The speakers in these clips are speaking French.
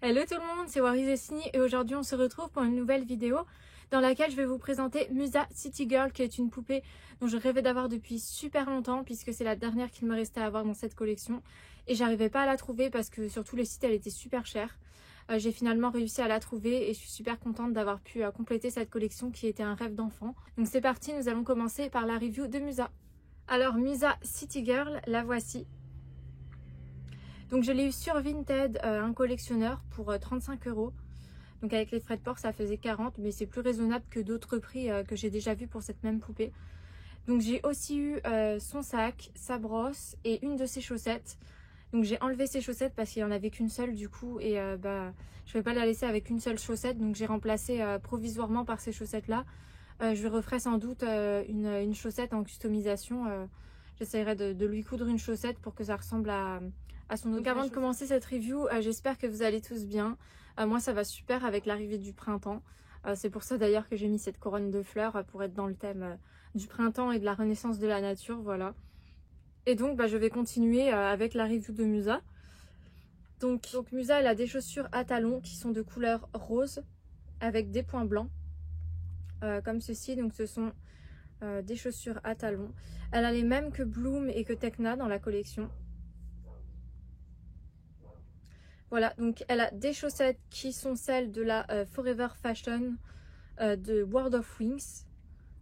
Hello tout le monde, c'est Waris Destiny et aujourd'hui on se retrouve pour une nouvelle vidéo dans laquelle je vais vous présenter Musa City Girl, qui est une poupée dont je rêvais d'avoir depuis super longtemps puisque c'est la dernière qu'il me restait à avoir dans cette collection et j'arrivais pas à la trouver parce que sur tous les sites elle était super chère. J'ai finalement réussi à la trouver et je suis super contente d'avoir pu compléter cette collection qui était un rêve d'enfant. Donc c'est parti, nous allons commencer par la review de Musa. Alors Musa City Girl, la voici. Donc je l'ai eu sur Vinted, un collectionneur, pour 35 €. Donc avec les frais de port ça faisait 40, mais c'est plus raisonnable que d'autres prix que j'ai déjà vu pour cette même poupée. Donc j'ai aussi eu son sac, sa brosse et une de ses chaussettes. Donc j'ai enlevé ses chaussettes parce qu'il n'y en avait qu'une seule du coup et je ne vais pas la laisser avec une seule chaussette. Donc j'ai remplacé provisoirement par ces chaussettes là. Je referai sans doute une chaussette en customisation. J'essaierai de lui coudre une chaussette pour que ça ressemble à son autre. Donc avant de commencer cette review, j'espère que vous allez tous bien. Moi ça va super avec l'arrivée du printemps. C'est pour ça d'ailleurs que j'ai mis cette couronne de fleurs pour être dans le thème du printemps et de la renaissance de la nature, voilà. Et donc je vais continuer avec la review de Musa. Donc Musa elle a des chaussures à talons qui sont de couleur rose avec des points blancs comme ceci. Donc ce sont des chaussures à talons. Elle a les mêmes que Bloom et que Tekna dans la collection. Voilà, donc elle a des chaussettes qui sont celles de la Forever Fashion de World of Wings.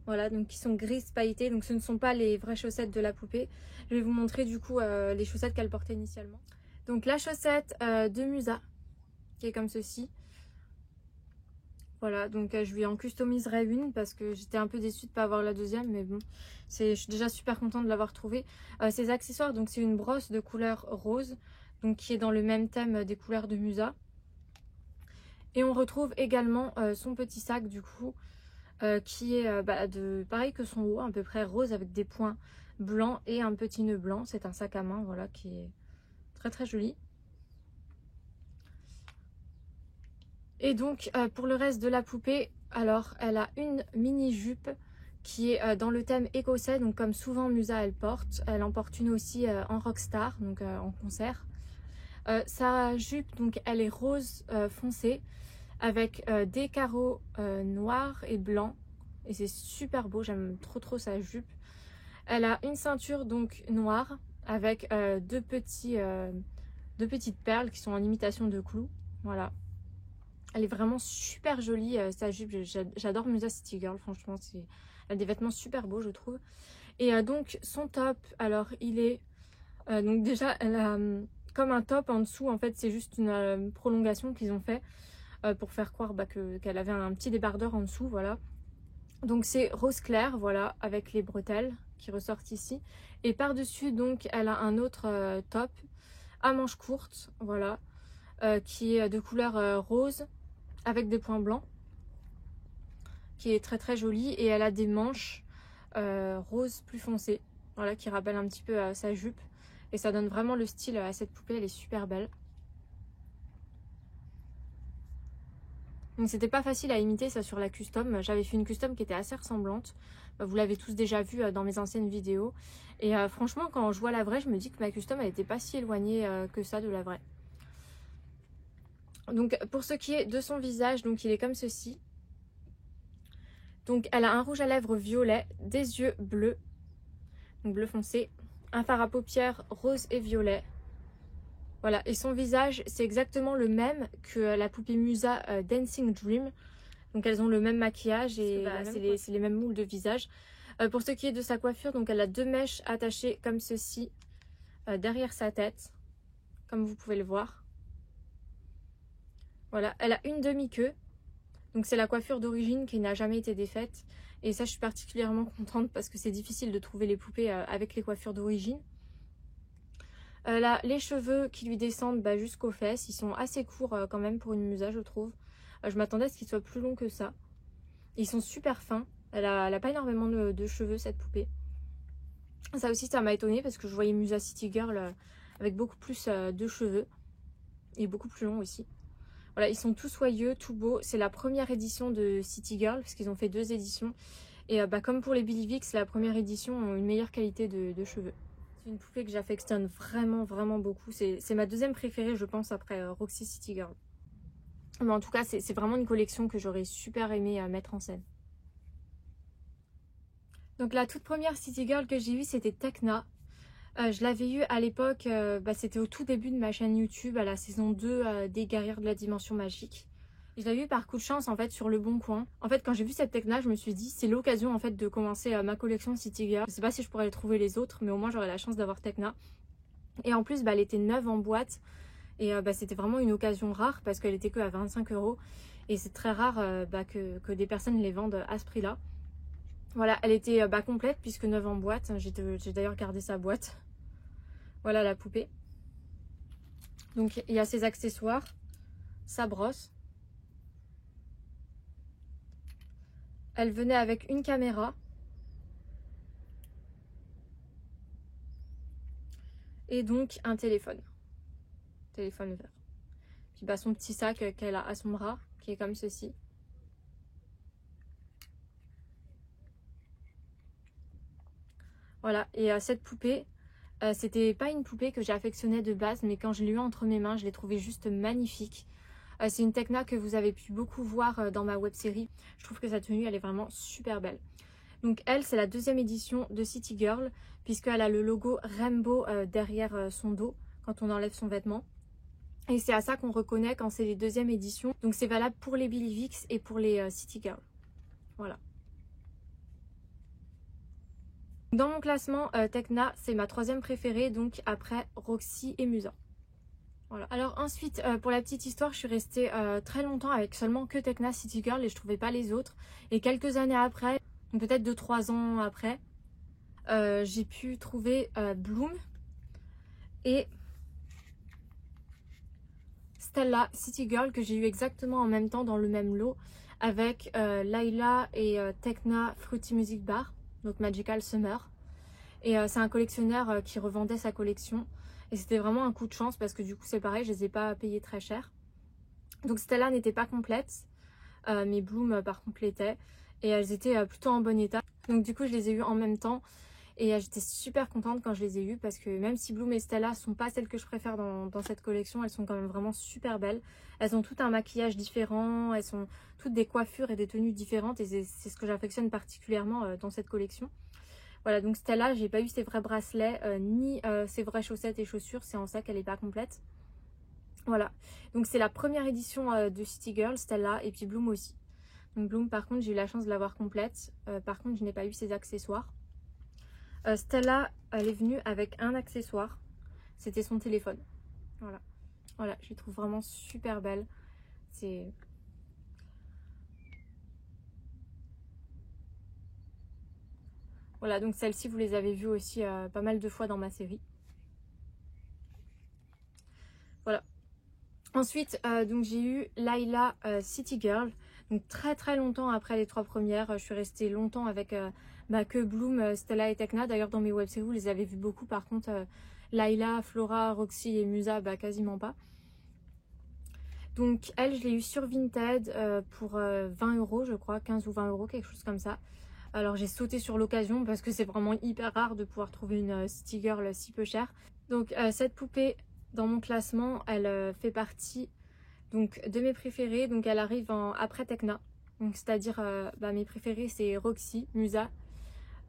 Voilà, donc qui sont grises pailletées, donc ce ne sont pas les vraies chaussettes de la poupée. Je vais vous montrer du coup les chaussettes qu'elle portait initialement. Donc la chaussette de Musa, qui est comme ceci. Voilà, donc je lui en customiserai une parce que j'étais un peu déçue de ne pas avoir la deuxième, mais bon, je suis déjà super contente de l'avoir trouvée. Ses accessoires, donc c'est une brosse de couleur rose, donc qui est dans le même thème des couleurs de Musa. Et on retrouve également son petit sac du coup, qui est pareil que son haut, à peu près rose avec des points blancs et un petit nœud blanc. C'est un sac à main, voilà, qui est très très joli. Et donc pour le reste de la poupée, alors elle a une mini jupe qui est dans le thème écossais, donc comme souvent Musa elle porte. Elle en porte une aussi en rockstar, donc en concert. Sa jupe, donc elle est rose foncé avec des carreaux noirs et blancs et c'est super beau, j'aime trop sa jupe. Elle a une ceinture donc noire avec deux petites perles qui sont en imitation de clous, voilà. Elle est vraiment super jolie sa jupe, j'adore Musa City Girl, franchement elle a des vêtements super beaux je trouve. Et donc son top, alors il est donc déjà elle a comme un top en dessous, en fait c'est juste une prolongation qu'ils ont fait pour faire croire qu'elle avait un petit débardeur en dessous, voilà. Donc c'est rose clair, voilà, avec les bretelles qui ressortent ici. Et par-dessus donc elle a un autre top à manches courtes, voilà, qui est de couleur rose avec des points blancs, qui est très très joli. Et elle a des manches rose plus foncées, voilà, qui rappellent un petit peu sa jupe. Et ça donne vraiment le style à cette poupée, elle est super belle. Donc c'était pas facile à imiter ça sur la custom. J'avais fait une custom qui était assez ressemblante. Vous l'avez tous déjà vu dans mes anciennes vidéos. Et franchement quand je vois la vraie, je me dis que ma custom elle était pas si éloignée que ça de la vraie. Donc pour ce qui est de son visage, donc il est comme ceci. Donc elle a un rouge à lèvres violet, des yeux bleus, donc bleu foncé, un fard à paupières rose et violet. Voilà, et son visage c'est exactement le même que la poupée Musa Dancing Dream. Donc elles ont le même maquillage et c'est les mêmes moules de visage. Pour ce qui est de sa coiffure, donc elle a deux mèches attachées comme ceci derrière sa tête, comme vous pouvez le voir. Voilà, elle a une demi-queue. Donc c'est la coiffure d'origine qui n'a jamais été défaite. Et ça je suis particulièrement contente parce que c'est difficile de trouver les poupées avec les coiffures d'origine. Là, les cheveux qui lui descendent jusqu'aux fesses, ils sont assez courts quand même pour une Musa je trouve. Je m'attendais à ce qu'ils soient plus longs que ça. Ils sont super fins. Elle a pas énormément de cheveux cette poupée. Ça aussi ça m'a étonnée parce que je voyais Musa City Girl avec beaucoup plus de cheveux. Et beaucoup plus longs aussi. Voilà, ils sont tout soyeux, tout beaux. C'est la première édition de City Girl parce qu'ils ont fait 2 éditions. Et comme pour les Billy Vick, la première édition ont une meilleure qualité de cheveux. C'est une poupée que j'affectionne vraiment beaucoup. C'est ma deuxième préférée je pense après Roxy City Girl. Mais en tout cas, c'est vraiment une collection que j'aurais super aimé mettre en scène. Donc la toute première City Girl que j'ai eue, c'était Tekna. Je l'avais eue à l'époque, c'était au tout début de ma chaîne YouTube, à la saison 2 des Guerrières de la Dimension Magique. Je l'avais eu par coup de chance en fait sur Le Bon Coin. En fait quand j'ai vu cette Tekna, je me suis dit c'est l'occasion en fait de commencer ma collection City Girl. Je sais pas si je pourrais trouver les autres, mais au moins j'aurais la chance d'avoir Tekna. Et en plus elle était neuve en boîte. Et c'était vraiment une occasion rare parce qu'elle était que à 25 €. Et c'est très rare que des personnes les vendent à ce prix-là. Voilà, elle était complète puisque neuve en boîte. J'ai d'ailleurs gardé sa boîte. Voilà la poupée. Donc il y a ses accessoires, sa brosse. Elle venait avec une caméra. Et donc un téléphone. Téléphone vert. Puis son petit sac qu'elle a à son bras, qui est comme ceci. Voilà, et cette poupée, c'était pas une poupée que j'affectionnais de base, mais quand je l'ai eue entre mes mains, je l'ai trouvée juste magnifique. C'est une Tekna que vous avez pu beaucoup voir dans ma web série. Je trouve que sa tenue, elle est vraiment super belle. Donc elle, c'est la deuxième édition de City Girl, puisqu'elle a le logo Rainbow derrière son dos, quand on enlève son vêtement. Et c'est à ça qu'on reconnaît quand c'est les deuxièmes éditions. Donc c'est valable pour les Billy Vix et pour les City Girl. Voilà. Dans mon classement, Tekna, c'est ma troisième préférée, donc après Roxy et Musa. Voilà. Alors ensuite, pour la petite histoire, je suis restée très longtemps avec seulement que Tekna City Girl et je trouvais pas les autres. Et quelques années après, peut-être 2-3 ans après, j'ai pu trouver Bloom et Stella City Girl que j'ai eu exactement en même temps dans le même lot avec Layla et Tekna Fruity Music Bar, donc Magical Summer. Et c'est un collectionneur qui revendait sa collection. Et c'était vraiment un coup de chance parce que du coup c'est pareil, je les ai pas payés très cher. Donc Stella n'était pas complète, mais Bloom par contre l'était. Et elles étaient plutôt en bon état. Donc du coup je les ai eues en même temps. Et j'étais super contente quand je les ai eues parce que même si Bloom et Stella sont pas celles que je préfère dans cette collection, elles sont quand même vraiment super belles. Elles ont tout un maquillage différent, elles sont toutes des coiffures et des tenues différentes et c'est ce que j'affectionne particulièrement dans cette collection. Voilà, donc Stella, j'ai pas eu ses vrais bracelets ni ses vraies chaussettes et chaussures, c'est en ça qu'elle est pas complète. Voilà, donc c'est la première édition de City Girl, Stella, et puis Bloom aussi. Donc Bloom par contre j'ai eu la chance de l'avoir complète, par contre je n'ai pas eu ses accessoires. Stella, elle est venue avec un accessoire, c'était son téléphone. Voilà, voilà, je la trouve vraiment super belle. C'est... Voilà, donc celles-ci vous les avez vues aussi pas mal de fois dans ma série. Voilà. Ensuite, donc j'ai eu Layla City Girl. Donc très longtemps après les 3 premières, je suis restée longtemps avec que Bloom, Stella et Tekna. D'ailleurs dans mes web-séries vous les avez vues beaucoup. Par contre Layla, Flora, Roxy et Musa, quasiment pas. Donc elle, je l'ai eu sur Vinted pour 20 € je crois, 15 ou 20 €, quelque chose comme ça. Alors j'ai sauté sur l'occasion parce que c'est vraiment hyper rare de pouvoir trouver une City Girl si peu chère. Donc cette poupée dans mon classement, elle fait partie donc de mes préférées. Donc elle arrive après Tekna. Donc c'est-à-dire mes préférées c'est Roxy, Musa,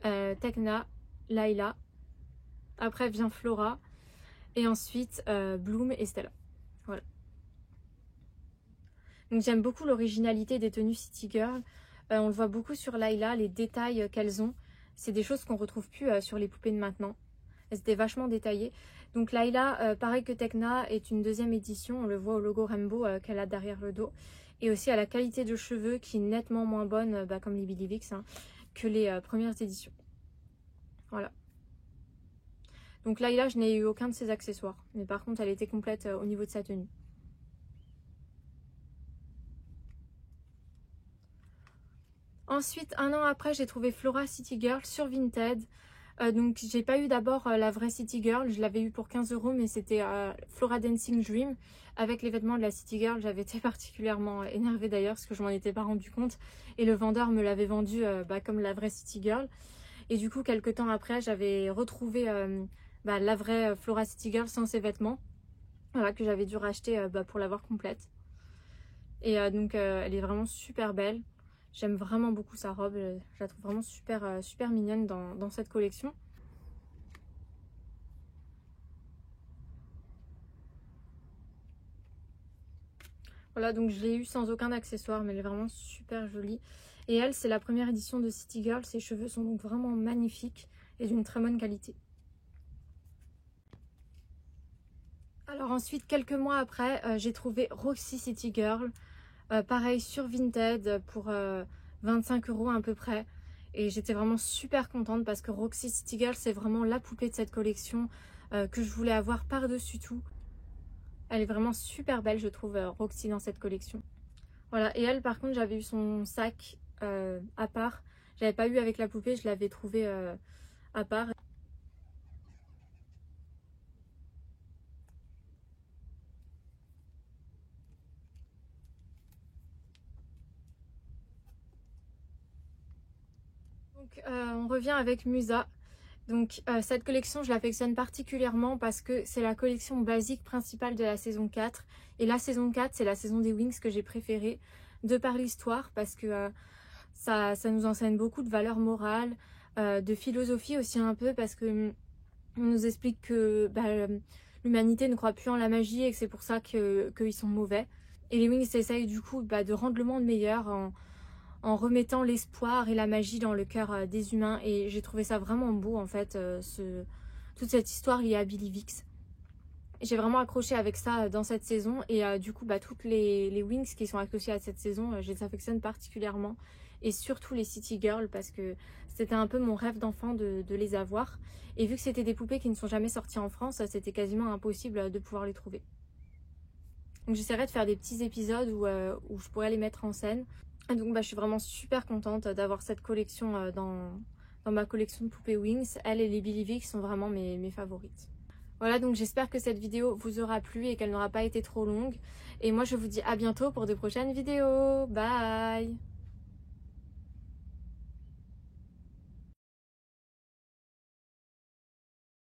Tekna, Layla. Après vient Flora et ensuite Bloom et Stella. Voilà. Donc j'aime beaucoup l'originalité des tenues City Girl. On le voit beaucoup sur Layla, les détails qu'elles ont. C'est des choses qu'on retrouve plus sur les poupées de maintenant. Elles étaient vachement détaillées. Donc Layla, pareil que Tekna, est une deuxième édition. On le voit au logo Rainbow qu'elle a derrière le dos. Et aussi à la qualité de cheveux qui est nettement moins bonne, comme les Billy Vix, que les premières éditions. Voilà. Donc Layla, je n'ai eu aucun de ses accessoires. Mais par contre, elle était complète au niveau de sa tenue. Ensuite, un an après, j'ai trouvé Flora City Girl sur Vinted. Donc j'ai pas eu d'abord la vraie City Girl, je l'avais eu pour 15 €, mais c'était Flora Dancing Dream. Avec les vêtements de la City Girl, j'avais été particulièrement énervée d'ailleurs parce que je m'en étais pas rendu compte. Et le vendeur me l'avait vendu comme la vraie City Girl. Et du coup, quelques temps après, j'avais retrouvé la vraie Flora City Girl sans ses vêtements. Voilà, que j'avais dû racheter pour l'avoir complète. Et donc elle est vraiment super belle. J'aime vraiment beaucoup sa robe, je la trouve vraiment super, super mignonne dans cette collection. Voilà, donc je l'ai eu sans aucun accessoire, mais elle est vraiment super jolie. Et elle, c'est la première édition de City Girl. Ses cheveux sont donc vraiment magnifiques et d'une très bonne qualité. Alors ensuite, quelques mois après, j'ai trouvé Roxy City Girl. Pareil sur Vinted pour 25 € à peu près. Et j'étais vraiment super contente parce que Roxy City Girl, c'est vraiment la poupée de cette collection que je voulais avoir par-dessus tout. Elle est vraiment super belle, je trouve, Roxy dans cette collection. Voilà, et elle, par contre, j'avais eu son sac à part. J'avais pas eu avec la poupée, je l'avais trouvé à part. Donc, on revient avec Musa. Donc cette collection, je l'affectionne particulièrement parce que c'est la collection basique principale de la saison 4. Et la saison 4, c'est la saison des Wings que j'ai préférée, de par l'histoire, parce que ça nous enseigne beaucoup de valeurs morales, de philosophie aussi un peu, parce que on nous explique que l'humanité ne croit plus en la magie et que c'est pour ça qu'ils sont mauvais. Et les Wings essayent du coup de rendre le monde meilleur en remettant l'espoir et la magie dans le cœur des humains. Et j'ai trouvé ça vraiment beau en fait, toute cette histoire liée à Billy Vix. J'ai vraiment accroché avec ça dans cette saison et du coup toutes les Wings qui sont associées à cette saison, je les affectionne particulièrement. Et surtout les City Girls parce que c'était un peu mon rêve d'enfant de les avoir. Et vu que c'était des poupées qui ne sont jamais sorties en France, c'était quasiment impossible de pouvoir les trouver. Donc j'essaierai de faire des petits épisodes où je pourrais les mettre en scène. Et donc je suis vraiment super contente d'avoir cette collection dans ma collection de poupées Wings. Elle et les Billy Vix sont vraiment mes favorites. Voilà, donc j'espère que cette vidéo vous aura plu et qu'elle n'aura pas été trop longue. Et moi je vous dis à bientôt pour de prochaines vidéos. Bye!